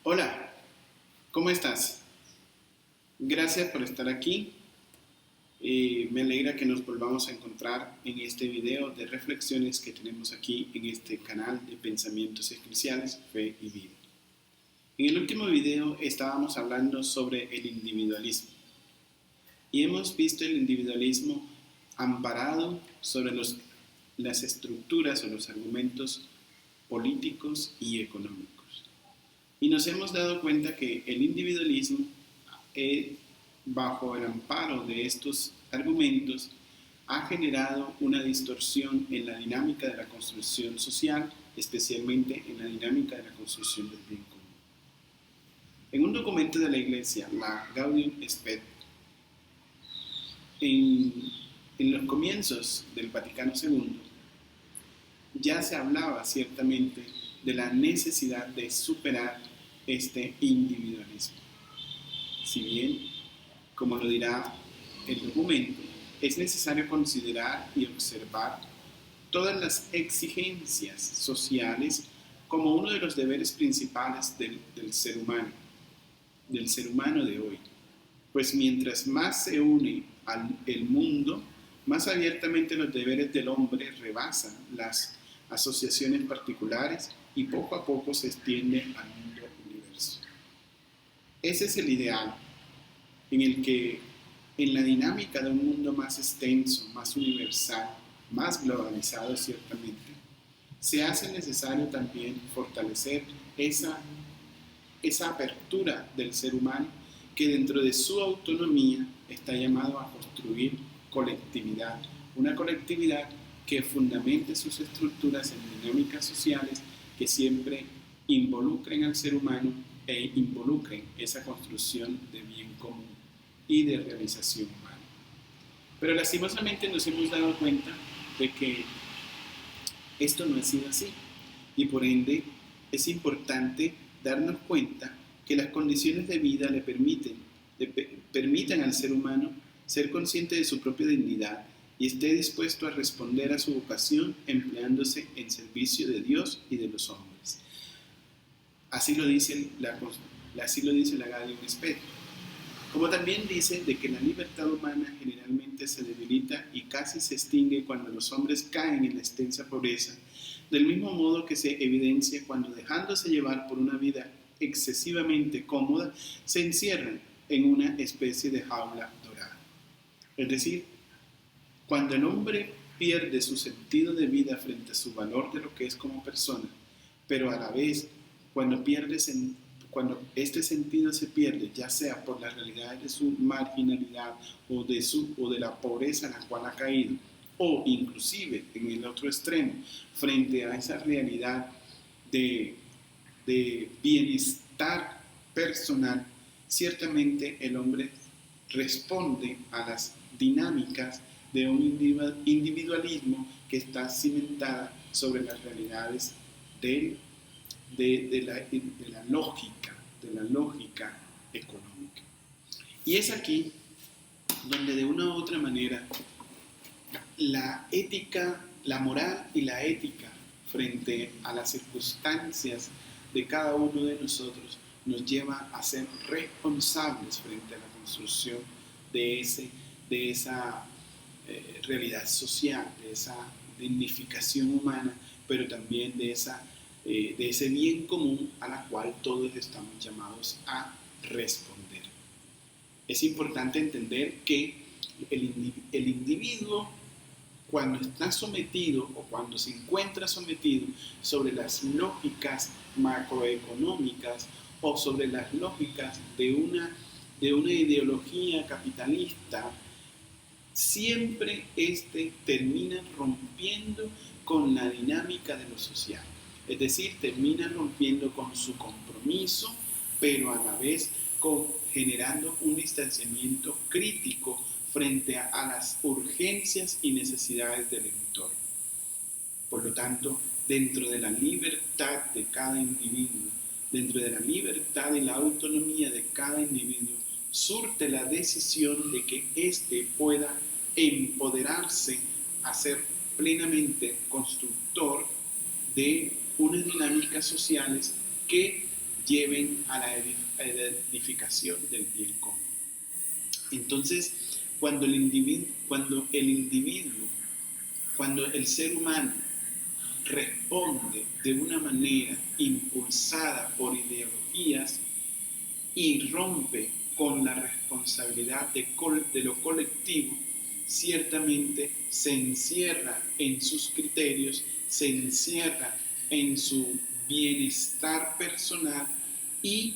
Hola, ¿cómo estás? Gracias por estar aquí. Me alegra que nos volvamos a encontrar en este video de reflexiones que tenemos aquí en este canal de pensamientos eclesiales, fe y vida. En el último video estábamos hablando sobre el individualismo y hemos visto el individualismo amparado sobre las estructuras o los argumentos políticos y económicos. Y nos hemos dado cuenta que el individualismo, bajo el amparo de estos argumentos, ha generado una distorsión en la dinámica de la construcción social, especialmente en la dinámica de la construcción del bien común. En un documento de la Iglesia, la Gaudium et Spes, en los comienzos del Vaticano II, ya se hablaba ciertamente de la necesidad de superar este individualismo. Si bien, como lo dirá el documento, es necesario considerar y observar todas las exigencias sociales como uno de los deberes principales del ser humano de hoy. Pues mientras más se une el mundo, más abiertamente los deberes del hombre rebasan las asociaciones particulares y poco a poco se extiende al mundo universo. Ese es el ideal en el que, en la dinámica de un mundo más extenso, más universal, más globalizado ciertamente, se hace necesario también fortalecer esa apertura del ser humano que dentro de su autonomía está llamado a construir colectividad, una colectividad que fundamente sus estructuras en dinámicas sociales que siempre involucren al ser humano e involucren esa construcción de bien común y de realización humana. Pero lastimosamente nos hemos dado cuenta de que esto no ha sido así y por ende es importante darnos cuenta que las condiciones de vida le permitan al ser humano ser consciente de su propia dignidad y esté dispuesto a responder a su vocación empleándose en servicio de Dios y de los hombres. Así lo dice la Gaudium et Spes. Como también dice de que la libertad humana generalmente se debilita y casi se extingue cuando los hombres caen en la extensa pobreza, del mismo modo que se evidencia cuando, dejándose llevar por una vida excesivamente cómoda, se encierran en una especie de jaula dorada. Es decir, cuando el hombre pierde su sentido de vida frente a su valor de lo que es como persona, pero a la vez cuando este sentido se pierde, ya sea por la realidad de su marginalidad o de la pobreza en la cual ha caído, o inclusive en el otro extremo, frente a esa realidad de bienestar personal, ciertamente el hombre responde a las dinámicas de un individualismo que está cimentada sobre las realidades de la lógica económica. Y es aquí donde de una u otra manera la ética, la moral y la ética frente a las circunstancias de cada uno de nosotros nos lleva a ser responsables frente a la construcción de esa realidad social, de esa dignificación humana, pero también de ese bien común a la cual todos estamos llamados a responder. Es importante entender que el individuo, cuando está sometido o cuando se encuentra sometido sobre las lógicas macroeconómicas o sobre las lógicas de una ideología capitalista, siempre termina rompiendo con la dinámica de lo social. Es decir, termina rompiendo con su compromiso, pero a la vez generando un distanciamiento crítico frente a las urgencias y necesidades del entorno. Por lo tanto, dentro de la libertad de cada individuo, dentro de la libertad y la autonomía de cada individuo, surte la decisión de que éste pueda empoderarse a ser plenamente constructor de unas dinámicas sociales que lleven a la edificación del bien común. Entonces, cuando el ser humano responde de una manera impulsada por ideologías y rompe con la responsabilidad de lo colectivo, ciertamente se encierra en sus criterios, se encierra en su bienestar personal y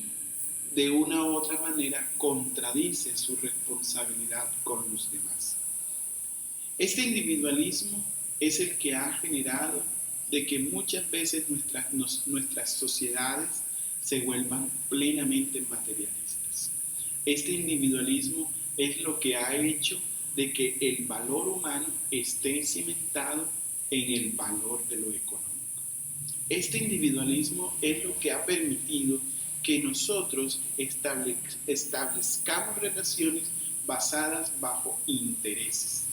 de una u otra manera contradice su responsabilidad con los demás. Este individualismo es el que ha generado de que muchas veces nuestras sociedades se vuelvan plenamente materialistas. Este individualismo es lo que ha hecho de que el valor humano esté cimentado en el valor de lo económico. Este individualismo es lo que ha permitido que nosotros establezcamos relaciones basadas bajo intereses.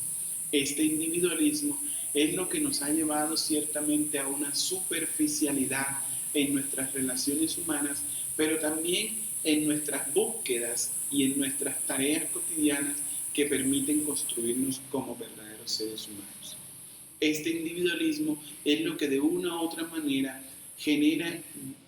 Este individualismo es lo que nos ha llevado ciertamente a una superficialidad en nuestras relaciones humanas, pero también en nuestras búsquedas y en nuestras tareas cotidianas que permiten construirnos como verdaderos seres humanos. Este individualismo es lo que de una u otra manera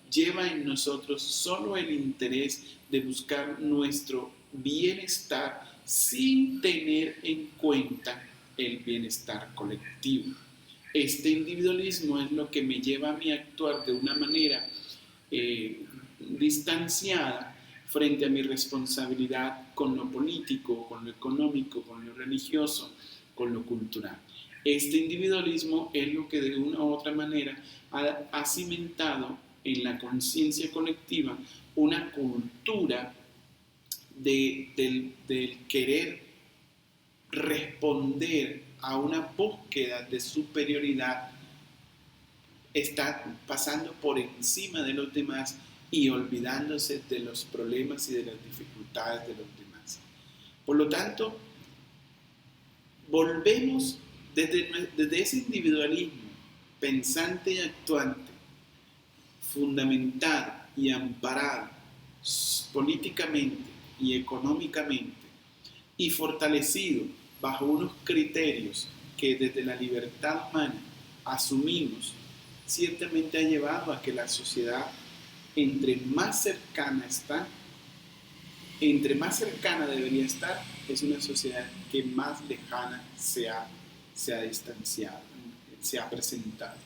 lleva en nosotros solo el interés de buscar nuestro bienestar sin tener en cuenta el bienestar colectivo. Este individualismo es lo que me lleva a mí a actuar de una manera distanciada frente a mi responsabilidad con lo político, con lo económico, con lo religioso, con lo cultural. Este individualismo es lo que de una u otra manera ha cimentado en la conciencia colectiva una cultura del querer responder a una búsqueda de superioridad, está pasando por encima de los demás y olvidándose de los problemas y de las dificultades de los demás. Por lo tanto, volvemos desde ese individualismo pensante y actuante, fundamentado y amparado políticamente y económicamente y fortalecido bajo unos criterios que desde la libertad humana asumimos, ciertamente ha llevado a que la sociedad, entre más cercana debería estar, es una sociedad que más lejana se ha distanciado, se ha presentado.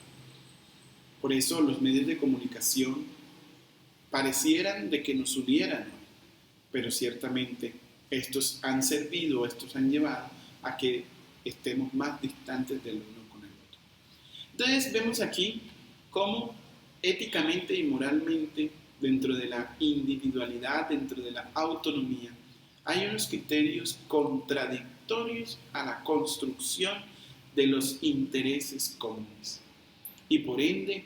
Por eso los medios de comunicación parecieran de que nos unieran, pero ciertamente estos han llevado a que estemos más distantes del uno con el otro. Entonces vemos aquí cómo éticamente y moralmente, dentro de la individualidad, dentro de la autonomía, hay unos criterios contradictorios a la construcción de los intereses comunes. Y por ende,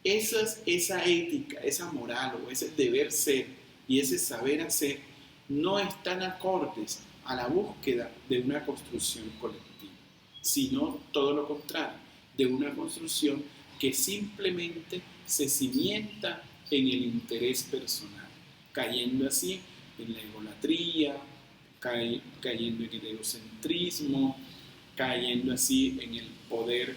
esa ética, esa moral o ese deber ser y ese saber hacer no están acordes a la búsqueda de una construcción colectiva, sino todo lo contrario, de una construcción que simplemente se cimienta en el interés personal, cayendo así en la egolatría, cayendo en el egocentrismo, cayendo así en el poder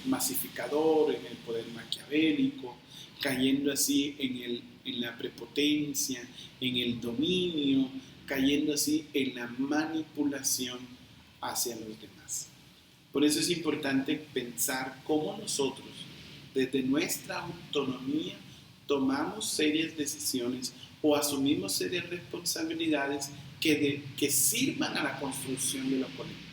masificador, en el poder maquiavélico, cayendo así en la prepotencia, en el dominio, cayendo así en la manipulación hacia los demás. Por eso es importante pensar cómo nosotros, desde nuestra autonomía, tomamos serias decisiones o asumimos serias responsabilidades que sirvan a la construcción de lo colectivo.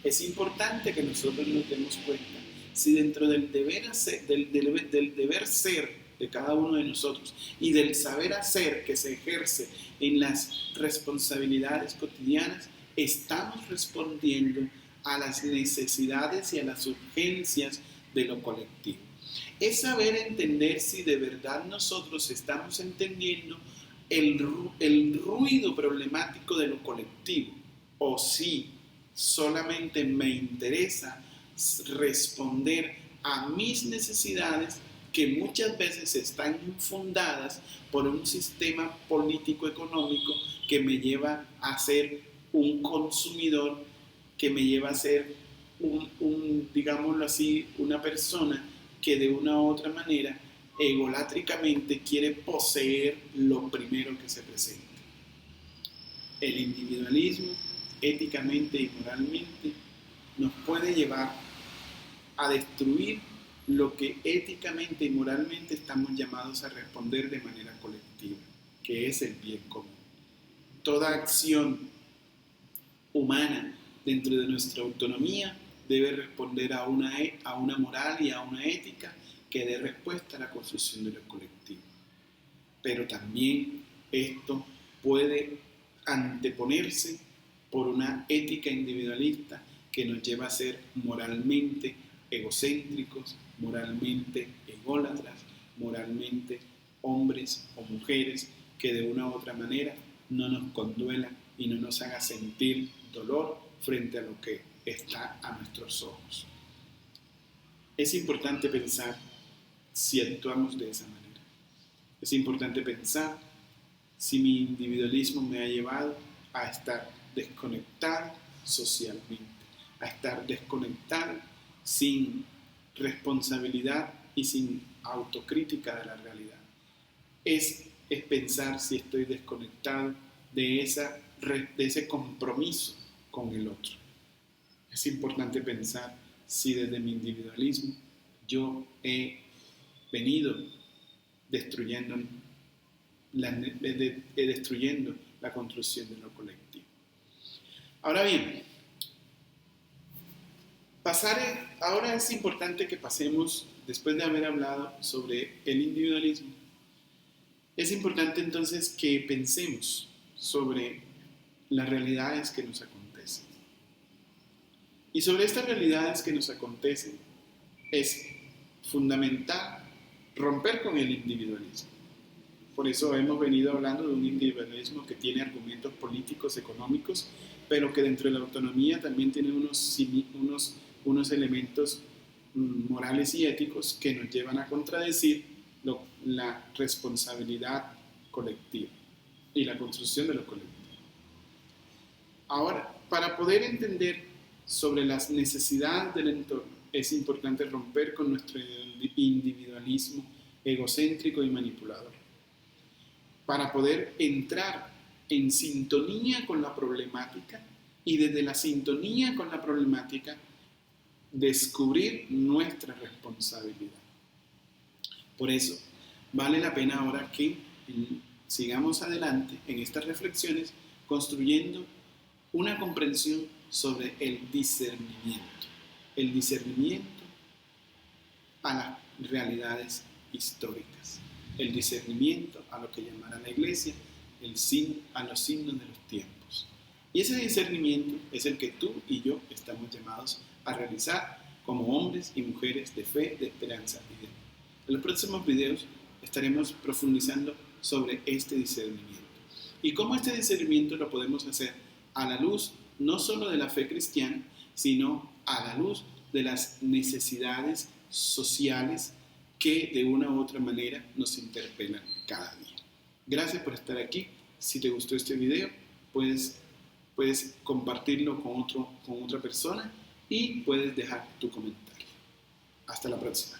Es importante que nosotros nos demos cuenta si dentro del deber ser de cada uno de nosotros y del saber hacer que se ejerce en las responsabilidades cotidianas, estamos respondiendo a las necesidades y a las urgencias de lo colectivo. Es saber entender si de verdad nosotros estamos entendiendo el ruido problemático de lo colectivo o si solamente me interesa responder a mis necesidades que muchas veces están fundadas por un sistema político-económico que me lleva a ser un consumidor, que me lleva a ser digámoslo así, una persona que de una u otra manera egolátricamente quiere poseer lo primero que se presente. El individualismo, éticamente y moralmente, nos puede llevar a destruir lo que éticamente y moralmente estamos llamados a responder de manera colectiva, que es el bien común. Toda acción humana dentro de nuestra autonomía debe responder a una moral y a una ética que dé respuesta a la construcción de lo colectivo. Pero también esto puede anteponerse por una ética individualista que nos lleva a ser moralmente egocéntricos, moralmente ególatras, moralmente hombres o mujeres que de una u otra manera no nos conduelan y no nos haga sentir dolor frente a lo que está a nuestros ojos. Es importante pensar si actuamos de esa manera. Es importante pensar si mi individualismo me ha llevado a estar desconectado socialmente, a estar desconectado sin responsabilidad y sin autocrítica de la realidad. Es pensar si estoy desconectado de ese compromiso con el otro. Es importante pensar si desde mi individualismo yo he venido destruyendo la construcción de lo colectivo. Ahora bien, ahora es importante que pasemos, después de haber hablado sobre el individualismo, es importante entonces que pensemos sobre las realidades que nos acontecen. Y sobre estas realidades que nos acontecen es fundamental romper con el individualismo. Por eso hemos venido hablando de un individualismo que tiene argumentos políticos, económicos, pero que dentro de la autonomía también tiene unos elementos morales y éticos que nos llevan a contradecir la responsabilidad colectiva y la construcción de lo colectivo. Ahora, para poder entender sobre las necesidades del entorno, es importante romper con nuestro individualismo egocéntrico y manipulador, para poder entrar en sintonía con la problemática y desde la sintonía con la problemática descubrir nuestra responsabilidad. Por eso, vale la pena ahora que sigamos adelante en estas reflexiones construyendo una comprensión sobre el discernimiento a las realidades históricas, el discernimiento a lo que llamará la Iglesia a los signos de los tiempos. Y ese discernimiento es el que tú y yo estamos llamados a realizar como hombres y mujeres de fe, de esperanza y de amor. En los próximos videos estaremos profundizando sobre este discernimiento y cómo este discernimiento lo podemos hacer a la luz no solo de la fe cristiana, sino a la luz de las necesidades sociales que de una u otra manera nos interpelan cada día. Gracias por estar aquí. Si te gustó este video, puedes compartirlo con otra persona y puedes dejar tu comentario. Hasta la próxima.